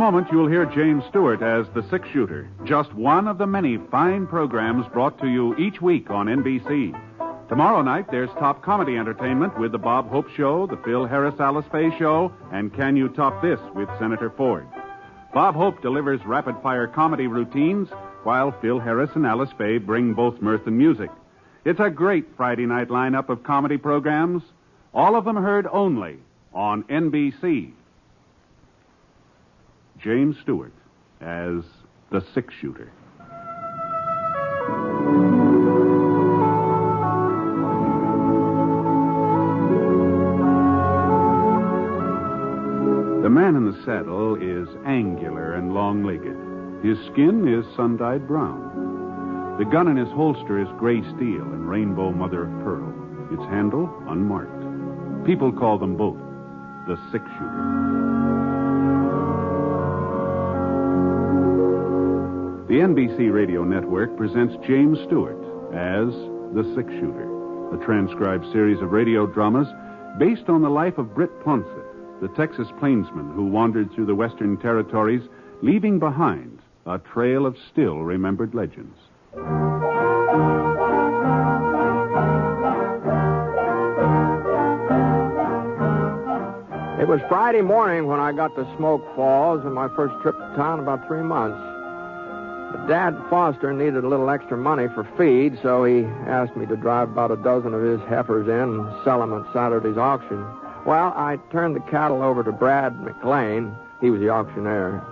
moment, you'll hear James Stewart as the six-shooter, just one of the many fine programs brought to you each week on NBC. Tomorrow night, there's top comedy entertainment with The Bob Hope Show, The Phil Harris-Alice Faye Show, and Can You Top This with Senator Ford. Bob Hope delivers rapid-fire comedy routines, while Phil Harris and Alice Faye bring both mirth and music. It's a great Friday night lineup of comedy programs, all of them heard only on NBC. James Stewart as the six-shooter. The man in the saddle is angular and long-legged. His skin is sun-dyed brown. The gun in his holster is gray steel and rainbow mother of pearl. Its handle unmarked. People call them both the six-shooter. The NBC Radio Network presents James Stewart as the six-shooter, a transcribed series of radio dramas based on the life of Britt Plonsett, the Texas plainsman who wandered through the Western Territories, leaving behind a trail of still-remembered legends. It was Friday morning when I got to Smoke Falls on my first trip to town in about 3 months. But Dad Foster needed a little extra money for feed, so he asked me to drive about a dozen of his heifers in and sell them at Saturday's auction. Well, I turned the cattle over to Brad McLean. He was the auctioneer.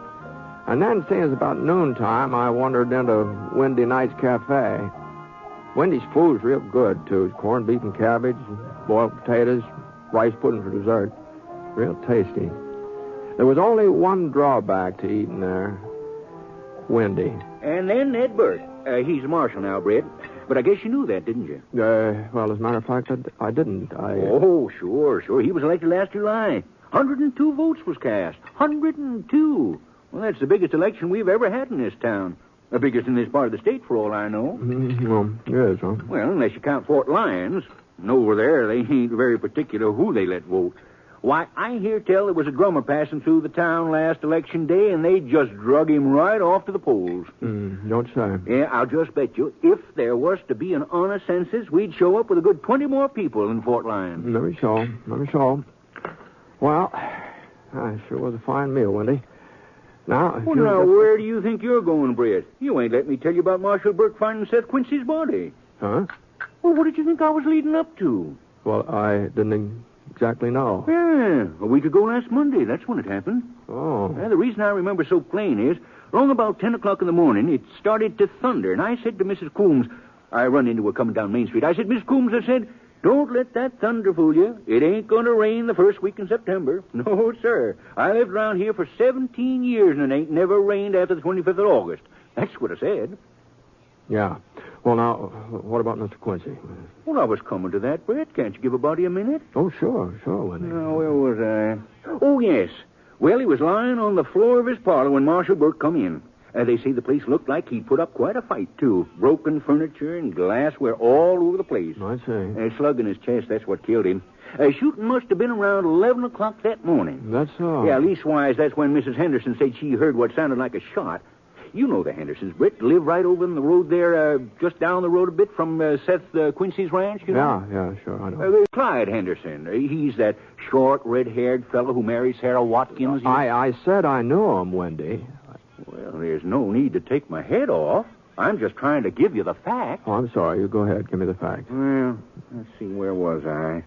And then, seeing as about noontime, I wandered into Windy Night's Cafe. Windy's food's real good, too. Corned beef and cabbage, boiled potatoes, rice pudding for dessert. Real tasty. There was only one drawback to eating there. Windy. And then Ned Burt. He's a marshal now, Britt. But I guess you knew that, didn't you? Well, as a matter of fact, I didn't. Oh, sure. He was elected last July. 102 votes was cast. 102. Well, that's the biggest election we've ever had in this town. The biggest in this part of the state, for all I know. Well, yes, huh? Well, unless you count Fort Lyons. And over there, they ain't very particular who they let vote. Why, I hear tell there was a drummer passing through the town last election day, and they just drug him right off to the polls. Don't say. Yeah, I'll just bet you, if there was to be an honest census, we'd show up with a good 20 more people in Fort Lyons. Let me show. Well, it sure was a fine meal, Wendy. Now, where do you think you're going, Britt? You ain't let me tell you about Marshal Burke finding Seth Quincy's body. Huh? Well, what did you think I was leading up to? Well, I didn't exactly know. Yeah, a week ago last Monday. That's when it happened. Oh. The reason I remember so plain is, along about 10 o'clock in the morning, it started to thunder, and I said to Mrs. Coombs, I run into her coming down Main Street. I said, Miss Coombs, I said, don't let that thunder fool you. It ain't going to rain the first week in September. No, sir. I lived around here for 17 years, and it ain't never rained after the 25th of August. That's what I said. Yeah. Well, now, what about Mr. Quincy? Well, I was coming to that, Brett. Can't you give a body a minute? Oh, sure, Wendy. Now, where was I? Oh, yes. Well, he was lying on the floor of his parlor when Marshal Burke come in. They say the place looked like he'd put up quite a fight, too. Broken furniture and glassware all over the place. I see. A slug in his chest, that's what killed him. Shooting must have been around 11 o'clock that morning. That's so. Yeah, leastwise, that's when Mrs. Henderson said she heard what sounded like a shot. You know the Hendersons, Britt. Live right over in the road there, just down the road a bit from Seth Quincy's ranch, you know? Yeah, sure, I know. Clyde Henderson. He's that short, red-haired fellow who married Sarah Watkins. I said I knew him, Wendy. Well, there's no need to take my head off. I'm just trying to give you the facts. Oh, I'm sorry. You go ahead. Give me the facts. Well, let's see. Where was I?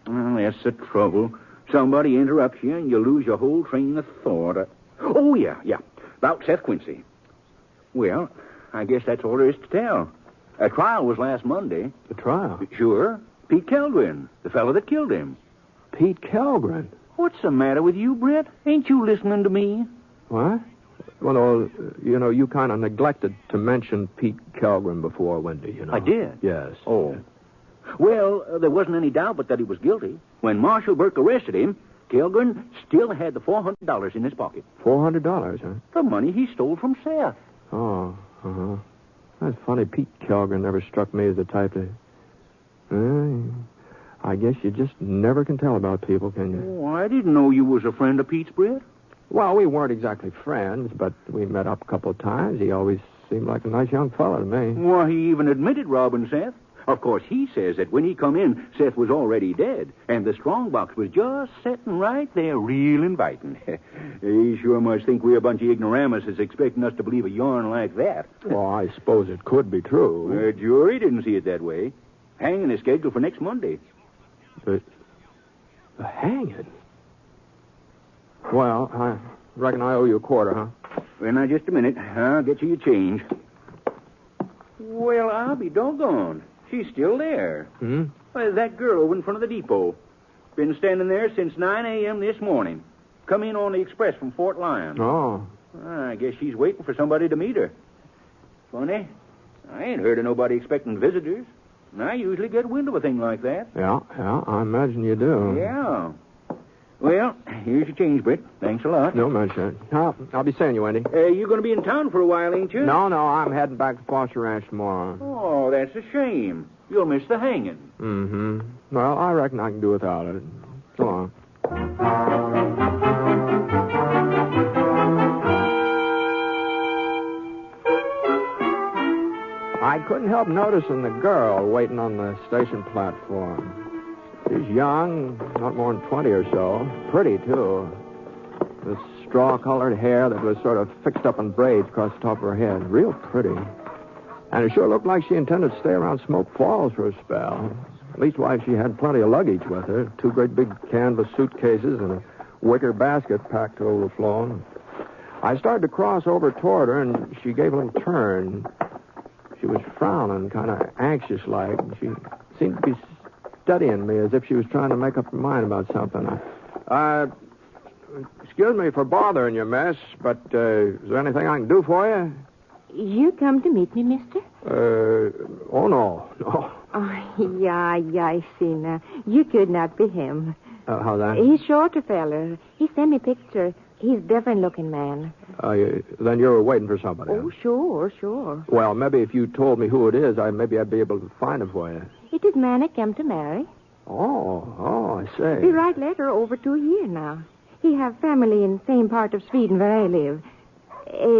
Well, that's the trouble. Somebody interrupts you, and you lose your whole train of thought. Oh, yeah. About Seth Quincy. Well, I guess that's all there is to tell. A trial was last Monday. The trial? Sure. Pete Kellgren, the fellow that killed him. Pete Kellgren? What's the matter with you, Britt? Ain't you listening to me? What? Well, you kind of neglected to mention Pete Kellgren before, Wendy, I did? Yes. Oh. Well, there wasn't any doubt but that he was guilty. When Marshal Burke arrested him, Kellgren still had the $400 in his pocket. $400, huh? The money he stole from Seth. Oh, uh-huh. That's funny. Pete Kellgren never struck me as the type to... I guess you just never can tell about people, can you? Oh, I didn't know you was a friend of Pete's, Britt. Well, we weren't exactly friends, but we met up a couple of times. He always seemed like a nice young fellow to me. Well, he even admitted robbing Seth. Of course, he says that when he come in, Seth was already dead, and the strongbox was just sitting right there, real inviting. He sure must think we're a bunch of ignoramuses expecting us to believe a yarn like that. Well, I suppose it could be true. The jury didn't see it that way. Hanging is scheduled for next Monday. But the hanging? Well, I reckon I owe you a quarter, huh? Well, now, just a minute. I'll get you your change. Well, I'll be doggone. She's still there. Hmm? Well, that girl over in front of the depot. Been standing there since 9 a.m. this morning. Come in on the express from Fort Lyon. Oh. I guess she's waiting for somebody to meet her. Funny. I ain't heard of nobody expecting visitors. And I usually get wind of a thing like that. Yeah, I imagine you do. Yeah. Well, here's your change, Britt. Thanks a lot. No mention it. I'll be seeing you, Wendy. You're going to be in town for a while, ain't you? No, I'm heading back to Foster Ranch tomorrow. Oh, that's a shame. You'll miss the hanging. Mm-hmm. Well, I reckon I can do without it. So long. I couldn't help noticing the girl waiting on the station platform. She's young, not more than 20 or so. Pretty, too. With straw-colored hair that was sort of fixed up in braids across the top of her head. Real pretty. And it sure looked like she intended to stay around Smoke Falls for a spell. At least why she had plenty of luggage with her. 2 great big canvas suitcases and a wicker basket packed to overflowing. I started to cross over toward her, and she gave a little turn. She was frowning, kind of anxious-like. She seemed to be studying me as if she was trying to make up her mind about something. Excuse me for bothering you, miss, but is there anything I can do for you? You come to meet me, mister? Oh, no. Oh, yeah, I see now. You could not be him. How's that? He's shorter feller. He sent me picture. He's different-looking man. Then you're waiting for somebody. Oh, sure. Well, maybe if you told me who it is, maybe I'd be able to find him for you. It is man I came to marry. Oh, I see. He write letter over 2 years now. He have family in same part of Sweden where I live.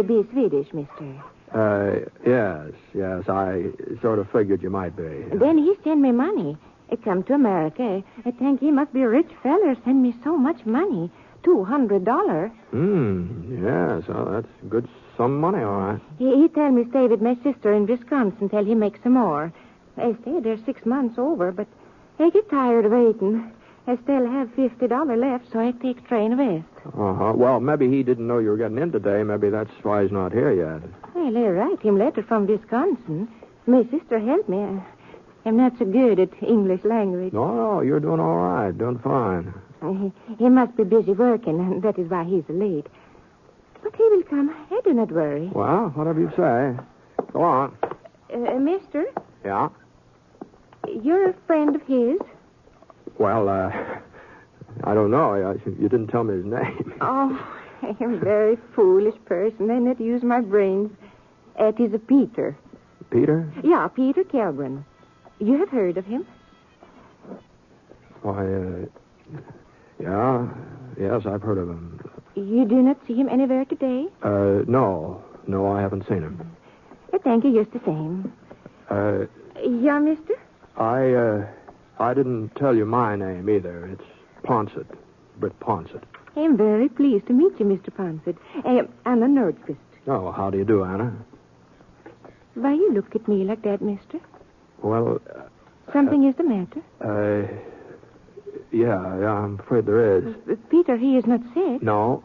Be Swedish, mister. Yes, I sort of figured you might be. Then he send me money. I come to America. I think he must be a rich feller, send me so much money. $200. Yes, well, that's a good sum of money, all right. He tell me stay with my sister in Wisconsin till he makes some more. I stayed there 6 months over, but I get tired of waiting. I still have $50 left, so I take train west. Uh-huh. Well, maybe he didn't know you were getting in today. Maybe that's why he's not here yet. Well, I write him letter from Wisconsin. My sister helped me. I'm not so good at English language. No, you're doing all right. Doing fine. He must be busy working, and that is why he's late. But he will come. I do not worry. Well, whatever you say. Go on. Mister? Yeah? You're a friend of his? Well, I don't know. You didn't tell me his name. Oh, I am a very foolish person. I not use my brains. It is a Peter. Peter? Yeah, Peter Kelbrin. You have heard of him? Why, yes, I've heard of him. You do not see him anywhere today? No, I haven't seen him. Thank you, just the same. Yeah, mister? I didn't tell you my name either. It's Ponsett. Britt Ponsett. I am very pleased to meet you, Mr. Ponsett. Anna Norquist. Oh, how do you do, Anna? Why you look at me like that, mister? Well... Something is the matter? Yeah, I'm afraid there is. Peter, he is not sick. No,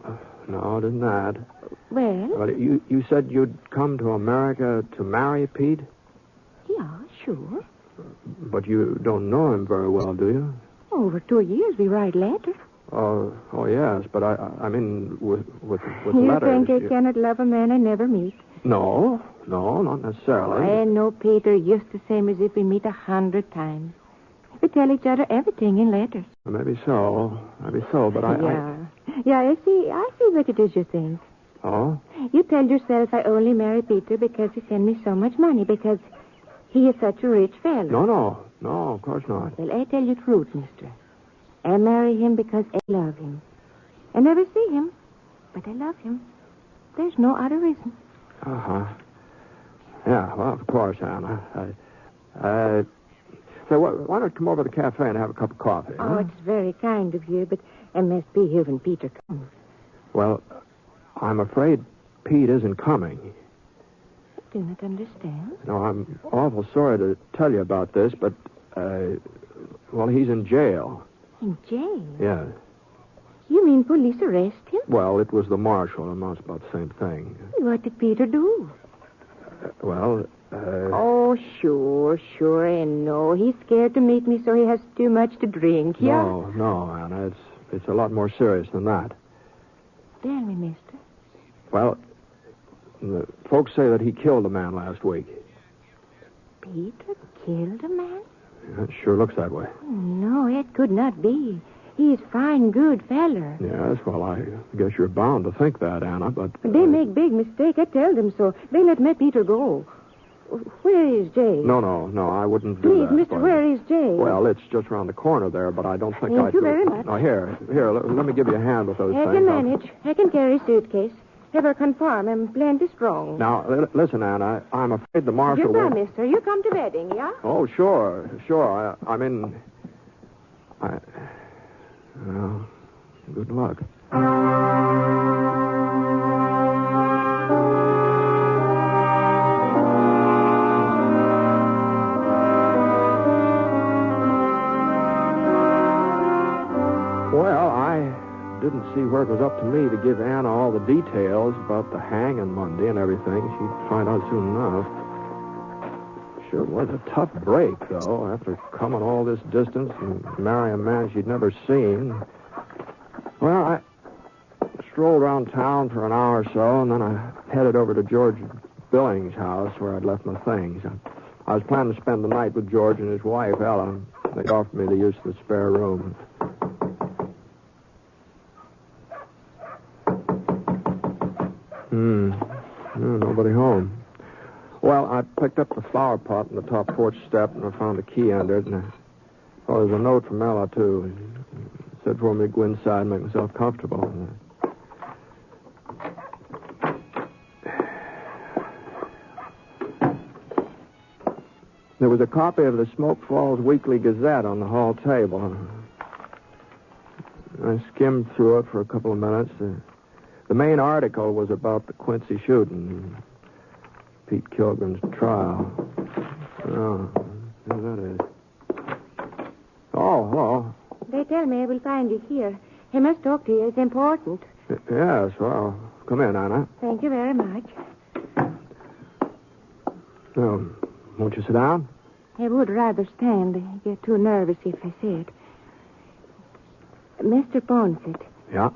it isn't that. Well? You said you'd come to America to marry Pete? Yeah, sure. But you don't know him very well, do you? Over 2 years, we write letters. Oh, yes, but I mean, with you letters... think I cannot love a man I never meet? No, not necessarily. I know Peter just the same as if we meet 100 times. We tell each other everything in letters. Maybe so, but Yeah, I see what it is you think. Oh? You tell yourself I only marry Peter because he sent me so much money, because he is such a rich fellow. No, of course not. Well, I tell you the truth, mister. I marry him because I love him. I never see him, But I love him. There's no other reason. Uh-huh. Yeah, well, of course, Anna. So why don't you come over to the cafe and have a cup of coffee? Oh, huh? it's very kind of you, but I must be here when Peter comes. Well, I'm afraid Pete isn't coming. I do not understand. No, I'm awful sorry to tell you about this, but, well, he's in jail. In jail? Yeah. You mean police arrest him? Well, it was the marshal. Amounts about the same thing. What did Peter do? Oh, sure, I know. He's scared to meet me, so he has too much to drink, yeah? No, Anna. It's a lot more serious than that. Tell me, mister. Well, the folks say that he killed a man last week. Peter killed a man? Yeah, it sure looks that way. No, it could not be. He's fine, good feller. Yes, well, I guess you're bound to think that, Anna, but... They make big mistake. I tell them so. They let my Peter go. Where is Jay? No, I wouldn't do Please, that. mister, where is Jay? Well, it's just around the corner there, but I don't think Thank you very much. No, here, let me give you a hand with those I things. can manage. I can carry suitcase. Ever confirm I'm plenty strong. Now, listen, Anna, I'm afraid the marshal Goodbye, will... mister. You come to wedding, yeah? Oh, sure. Well, good luck. Well, I didn't see where it was up to me to give Anna all the details about the hanging Monday and everything. She'd find out soon enough. Sure was a tough break, though, after coming all this distance and marrying a man she'd never seen. Well, I strolled around town for an hour or so, and then I headed over to George Billings' house where I'd left my things. I was planning to spend the night with George and his wife, Ellen. They offered me the use of the spare room. Nobody home. Well, I picked up the flower pot on the top porch step, and I found the key under it, and there's a note from Ella, too. It said for me to go inside and make myself comfortable. There was a copy of the Smoke Falls Weekly Gazette on the hall table. I skimmed through it for a couple of minutes. The main article was about the Quincy shooting. Pete Kilgren's trial. Oh, there that is. Oh, hello. They tell me I will find you here. I must talk to you. It's important. Yes, well, come in, Anna. Thank you very much. Won't you sit down? I would rather stand. I get too nervous if I sit. Mr. Ponsett. Yeah?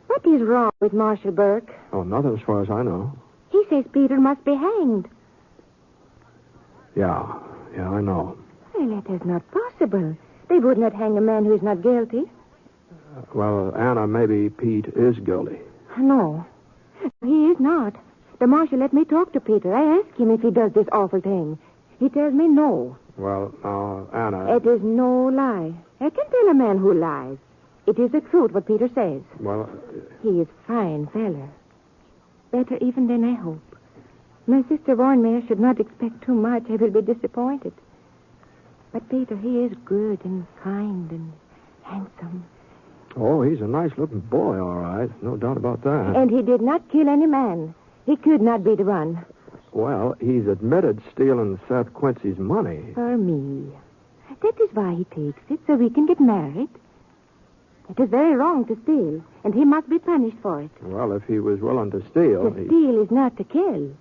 What is wrong with Marshal Burke? Oh, nothing as far as I know. He says Peter must be hanged. Yeah, I know. Well, that is not possible. They would not hang a man who is not guilty. Well, Anna, maybe Pete is guilty. No, he is not. The marshal let me talk to Peter. I asked him if he does this awful thing. He tells me no. Well, Anna... It is no lie. I can tell a man who lies. It is the truth what Peter says. Well... He is fine feller. Better even than I hope. My sister warned me I should not expect too much. I will be disappointed. But Peter, he is good and kind and handsome. Oh, he's a nice-looking boy, all right. No doubt about that. And he did not kill any man. He could not be the one. Well, he's admitted stealing Seth Quincy's money. For me. That is why he takes it, so we can get married. It is very wrong to steal, and he must be punished for it. Well, if he was willing to steal... To steal is not to kill.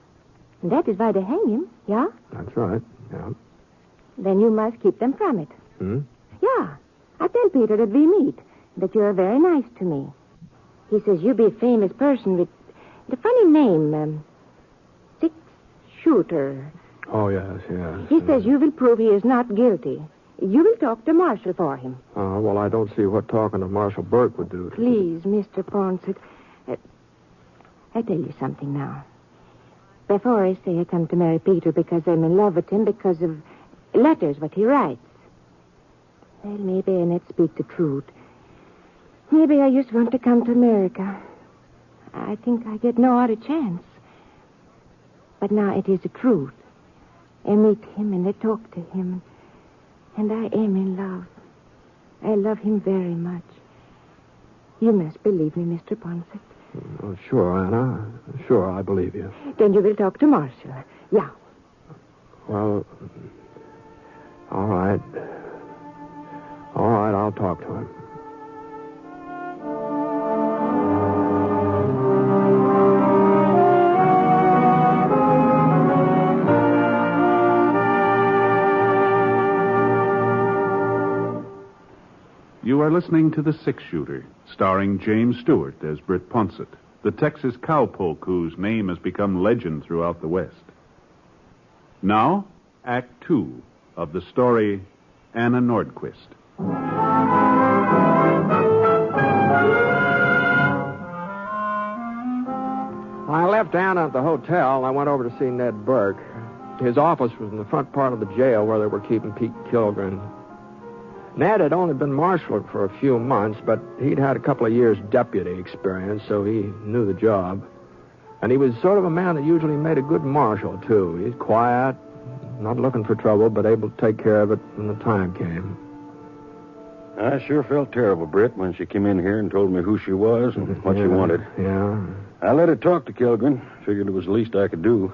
And that is why they hang him, yeah? That's right, yeah. Then you must keep them from it. Yeah. I tell Peter that we meet, that you are very nice to me. He says you be a famous person with the funny name, Six Shooter. Oh, yes. He says you will prove he is not guilty. You will talk to Marshal for him. Well, I don't see what talking to Marshal Burke would do. Please, Mr. Ponsett. I tell you something now. Before I say I come to marry Peter because I'm in love with him because of letters what he writes. Well, maybe I not speak the truth. Maybe I just want to come to America. I think I get no other chance. But now it is the truth. I meet him and I talk to him. And I am in love. I love him very much. You must believe me, Mr. Ponset. Oh, sure, Anna. Sure, I believe you. Then you will talk to Marshall. Yeah. Well, all right. All right, I'll talk to him. You are listening to The Six-Shooter, starring James Stewart as Britt Ponset, the Texas cowpoke whose name has become legend throughout the West. Now, Act 2 of the story Anna Norquist. I left Anna at the hotel. I went over to see Ned Burke. His office was in the front part of the jail where they were keeping Pete Kilgren. Ned had only been marshaled for a few months, but he'd had a couple of years deputy experience, so he knew the job. And he was sort of a man that usually made a good marshal, too. He's quiet, not looking for trouble, but able to take care of it when the time came. I sure felt terrible, Britt, when she came in here and told me who she was and what she wanted. Yeah. I let her talk to Kilgren. Figured it was the least I could do.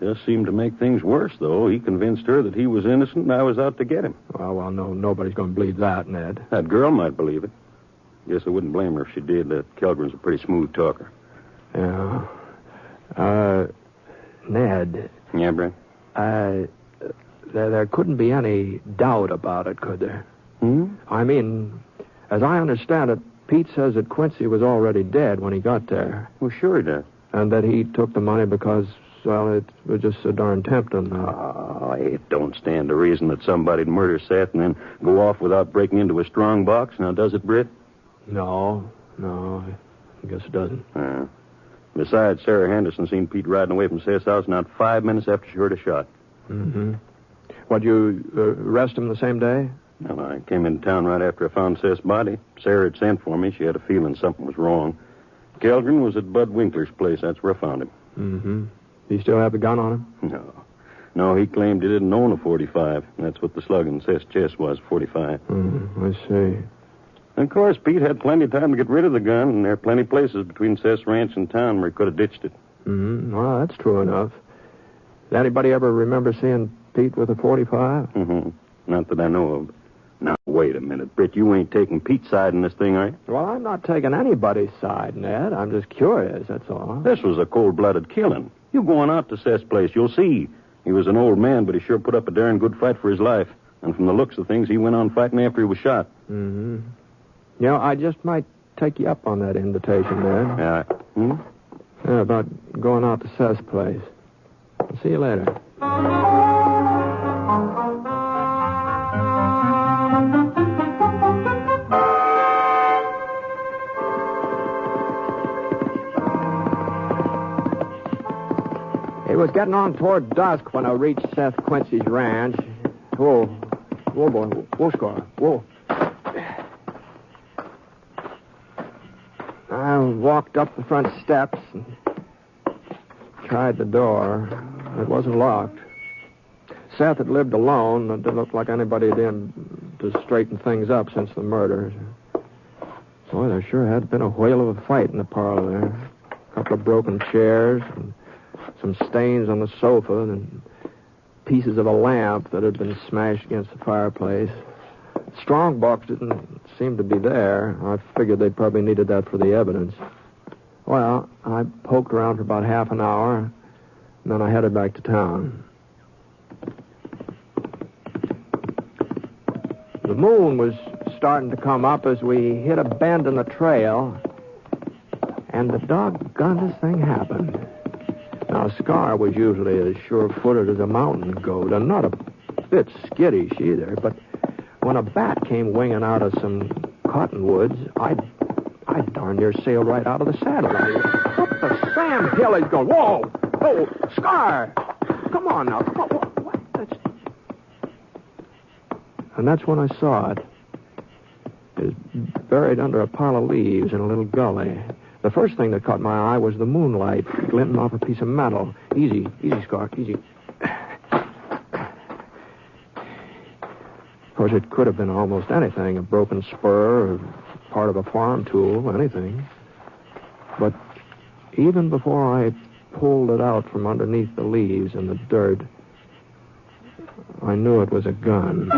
Just seemed to make things worse, though. He convinced her that he was innocent and I was out to get him. Well, no, nobody's going to believe that, Ned. That girl might believe it. Guess I wouldn't blame her if she did. That Kilgren's a pretty smooth talker. Yeah. Ned. Yeah, Brent? There couldn't be any doubt about it, could there? I mean, as I understand it, Pete says that Quincy was already dead when he got there. Well, sure he did. And that he took the money because, well, it was just so darn tempting. It don't stand to reason that somebody'd murder Seth and then go off without breaking into a strong box. Now, does it, Britt? No, I guess it doesn't. Besides, Sarah Henderson seen Pete riding away from Seth's house not 5 minutes after she heard a shot. Mm-hmm. What, you arrest him the same day? Well, I came into town right after I found Seth's body. Sarah had sent for me. She had a feeling something was wrong. Kilgren was at Bud Winkler's place. That's where I found him. Mm-hmm. Do you still have the gun on him? No, he claimed he didn't own a .45. That's what the slug in Seth's chest was, .45. I see. Of course, Pete had plenty of time to get rid of the gun, and there are plenty of places between Seth's ranch and town where he could have ditched it. Mm-hmm. Well, that's true enough. Did anybody ever remember seeing Pete with a .45? Mm-hmm. Not that I know of. Now, wait a minute, Britt. You ain't taking Pete's side in this thing, are you? Well, I'm not taking anybody's side, Ned. I'm just curious, that's all. This was a cold-blooded killing. You going out to Seth's place, you'll see. He was an old man, but he sure put up a darn good fight for his life. And from the looks of things, he went on fighting after he was shot. Mm-hmm. You know, I just might take you up on that invitation, Ned. Yeah. Yeah, about going out to Seth's place. I'll see you later. It was getting on toward dusk when I reached Seth Quincy's ranch. Whoa, boy. Whoa, Scar. Whoa. I walked up the front steps and tried the door. It wasn't locked. Seth had lived alone. It didn't look like anybody had in to straighten things up since the murder. Boy, there sure had been a whale of a fight in the parlor there. A couple of broken chairs and some stains on the sofa and pieces of a lamp that had been smashed against the fireplace. Strong box didn't seem to be there. I figured they probably needed that for the evidence. Well, I poked around for about half an hour, and then I headed back to town. The moon was starting to come up as we hit a bend in the trail, and the doggonest thing happened. Now, Scar was usually as sure-footed as a mountain goat, and not a bit skittish either, but when a bat came winging out of some cottonwoods, I darn near sailed right out of the saddle. What the Sam Hill is going? Whoa! Oh, Scar! Come on now. What? And that's when I saw it. It was buried under a pile of leaves in a little gully. The first thing that caught my eye was the moonlight glinting off a piece of metal. Easy, Scark, easy. Of course, it could have been almost anything, a broken spur or part of a farm tool, anything. But even before I pulled it out from underneath the leaves and the dirt, I knew it was a gun.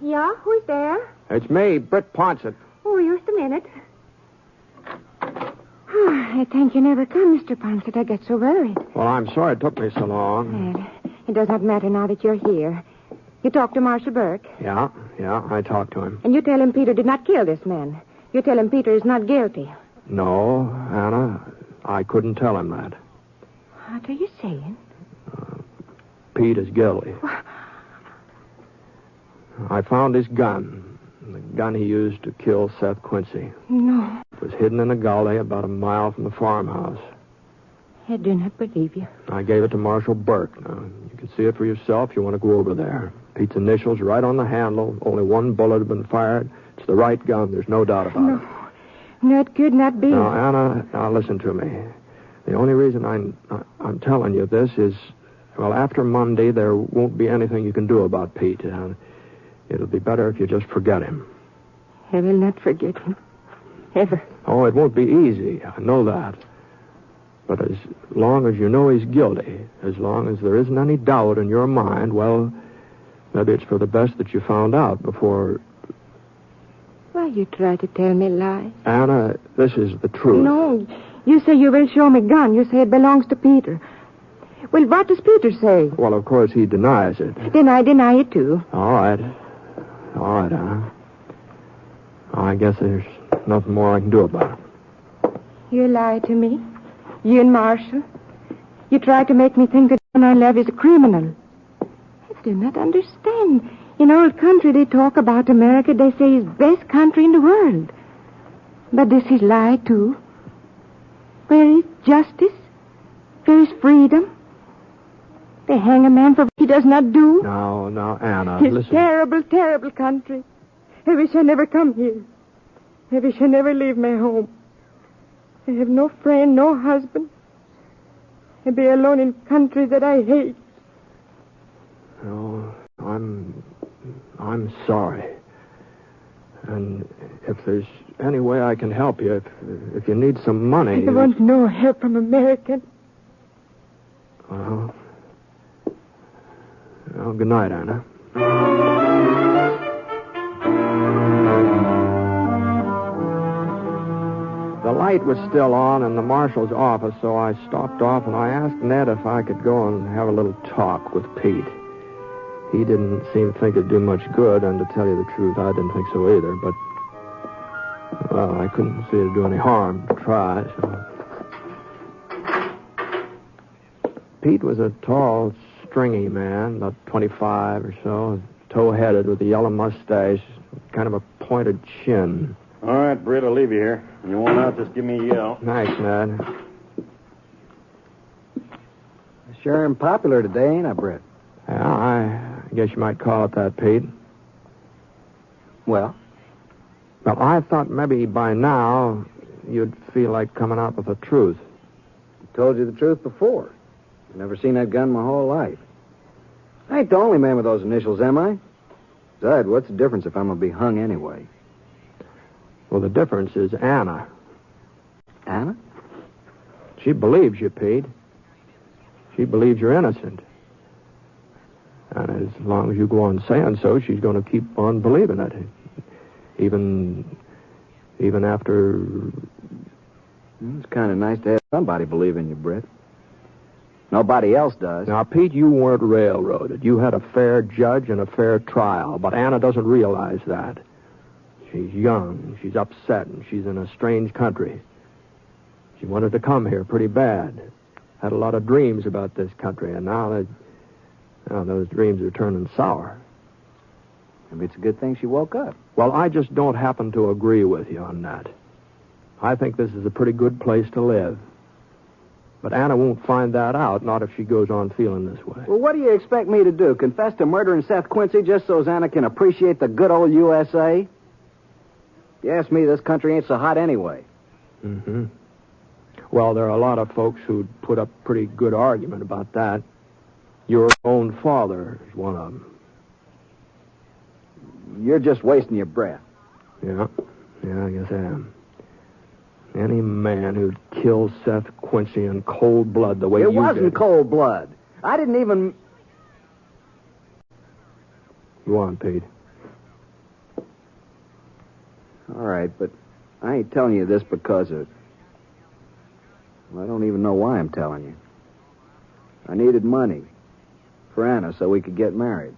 Yeah, who's there? It's me, Britt Ponsett. Oh, just a minute. I think you never come, Mr. Ponsett. I get so worried. Well, I'm sorry it took me so long. Well, it does not matter now that you're here. You talked to Marshal Burke. Yeah, I talked to him. And you tell him Peter did not kill this man. You tell him Peter is not guilty. No, Anna, I couldn't tell him that. What are you saying? Pete is guilty. I found his gun. The gun he used to kill Seth Quincy. No, It was hidden in a gully about a mile from the farmhouse. I do not believe you. I gave it to Marshal Burke. Now, you can see it for yourself. You want to go over there. Pete's initials right on the handle. Only one bullet had been fired. It's the right gun. There's no doubt about it. No, it could not be. Now, Anna, now listen to me. The only reason I'm telling you this is, well, after Monday, there won't be anything you can do about Pete. It'll be better if you just forget him. I will not forget him. Ever. Oh, it won't be easy. I know that. But as long as you know he's guilty, as long as there isn't any doubt in your mind, well, maybe it's for the best that you found out before... Why you try to tell me lies? Anna, this is the truth. No, you say you will show me gun. You say it belongs to Peter. Well, what does Peter say? Well, of course, he denies it. Then I deny it, too. All right, Anna. I guess there's nothing more I can do about it. You lie to me. You and Marshall. You try to make me think that the man I love is a criminal. I do not understand. In old country, they talk about America. They say it's the best country in the world. But this is lie, too. Where is justice? Where is freedom? They hang a man for what he does not do. Now, Anna, This listen. terrible, terrible country. I wish I never come here. I wish I never leave my home. I have no friend, no husband. I be alone in country that I hate. Oh, I'm sorry. And if there's any way I can help you, if you need some money... I want no help from American. Well, good night, Anna. The light was still on in the marshal's office, so I stopped off and I asked Ned if I could go and have a little talk with Pete. He didn't seem to think it'd do much good, and to tell you the truth, I didn't think so either, but, well, I couldn't see it'd do any harm to try, so... Pete was a tall, stringy man, about 25 or so, tow-headed with a yellow mustache, kind of a pointed chin. All right, Britt, I'll leave you here. When you want out, just give me a yell. Thanks, Ned. Sure am popular today, ain't I, Britt? Yeah, I guess you might call it that, Pete. Well? Well, I thought maybe by now you'd feel like coming out with the truth. I told you the truth before. I've never seen that gun my whole life. I ain't the only man with those initials, am I? Besides, what's the difference if I'm going to be hung anyway? Well, the difference is Anna. Anna? She believes you, Pete. She believes you're innocent. And as long as you go on saying so, she's going to keep on believing it. Even after... It's kind of nice to have somebody believe in you, Britt. Nobody else does. Now, Pete, you weren't railroaded. You had a fair judge and a fair trial, but Anna doesn't realize that. She's young, she's upset, and she's in a strange country. She wanted to come here pretty bad. Had a lot of dreams about this country, and now those dreams are turning sour. Maybe it's a good thing she woke up. Well, I just don't happen to agree with you on that. I think this is a pretty good place to live. But Anna won't find that out, not if she goes on feeling this way. Well, what do you expect me to do? Confess to murdering Seth Quincy just so Anna can appreciate the good old USA? If you ask me, this country ain't so hot anyway. Mm-hmm. Well, there are a lot of folks who'd put up pretty good argument about that. Your own father is one of them. You're just wasting your breath. Yeah, I guess I am. Any man who'd kill Seth Quincy in cold blood the way you did... It wasn't cold blood. I didn't even... Go on, Pete. All right, but I ain't telling you this because of... Well, I don't even know why I'm telling you. I needed money for Anna so we could get married.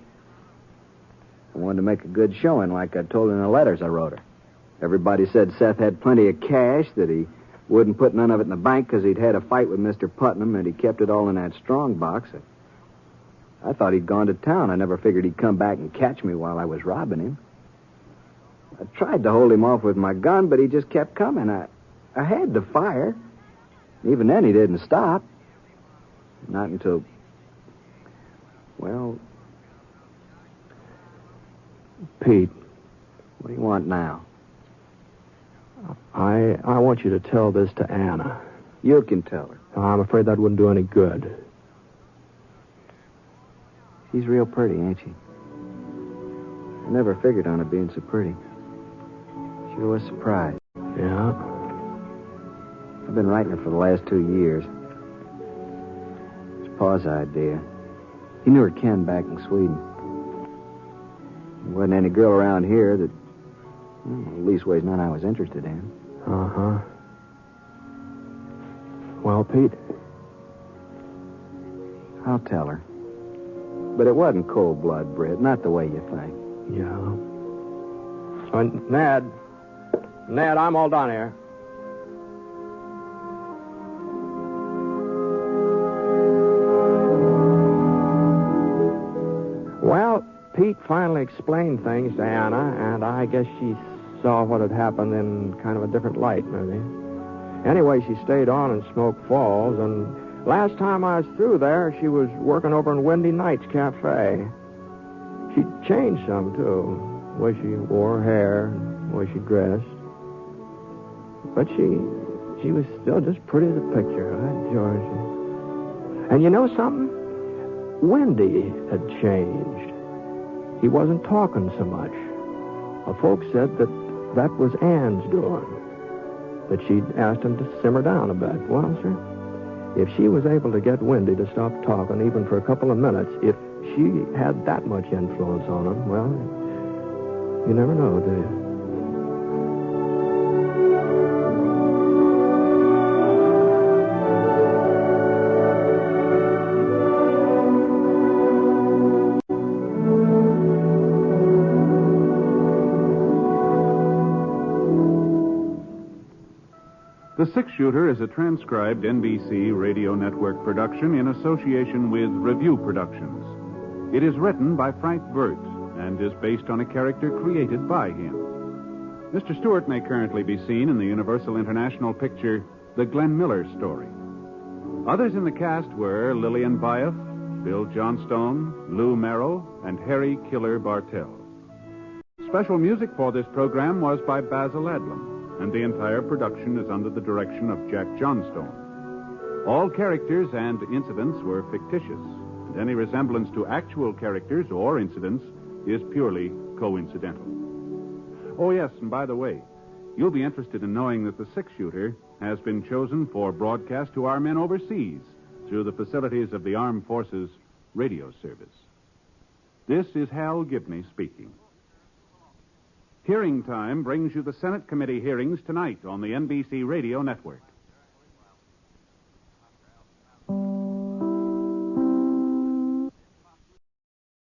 I wanted to make a good showing like I told her in the letters I wrote her. Everybody said Seth had plenty of cash, that he wouldn't put none of it in the bank because he'd had a fight with Mr. Putnam, and he kept it all in that strong box. I thought he'd gone to town. I never figured he'd come back and catch me while I was robbing him. I tried to hold him off with my gun, but he just kept coming. I had to fire. Even then, he didn't stop. Not until... Well... Pete. What do you want now? I want you to tell this to Anna. You can tell her. I'm afraid that wouldn't do any good. She's real pretty, ain't she? I never figured on her being so pretty. Sure was surprised. Yeah? I've been writing her for the last 2 years. It's Pa's idea. He knew her Ken back in Sweden. There wasn't any girl around here that, well, leastways none I was interested in. Uh-huh. Well, Pete? I'll tell her. But it wasn't cold blood, Britt, not the way you think. Yeah. So, Ned, I'm all done here. Well, Pete finally explained things to Anna, and I guess she saw what had happened in kind of a different light, maybe. Anyway, she stayed on in Smoke Falls, and last time I was through there, she was working over in Windy Nights Cafe. She changed some, too. The way she wore her hair, the way she dressed. But she was still just pretty as a picture, huh, George? And you know something? Wendy had changed. He wasn't talking so much. Folks said that was Ann's doing, that she'd asked him to simmer down a bit. Well, sir, if she was able to get Wendy to stop talking even for a couple of minutes, if she had that much influence on him, well, you never know, do you? The Six Shooter is a transcribed NBC Radio Network production in association with Review Productions. It is written by Frank Burt and is based on a character created by him. Mr. Stewart may currently be seen in the Universal International picture The Glenn Miller Story. Others in the cast were Lillian Buyeff, Bill Johnstone, Lou Merrill, and Harry Killer Bartell. Special music for this program was by Basil Adlam, and the entire production is under the direction of Jack Johnstone. All characters and incidents were fictitious, and any resemblance to actual characters or incidents is purely coincidental. Oh, yes, and by the way, you'll be interested in knowing that the Six Shooter has been chosen for broadcast to our men overseas through the facilities of the Armed Forces Radio Service. This is Hal Gibney speaking. Hearing Time brings you the Senate committee hearings tonight on the NBC Radio Network.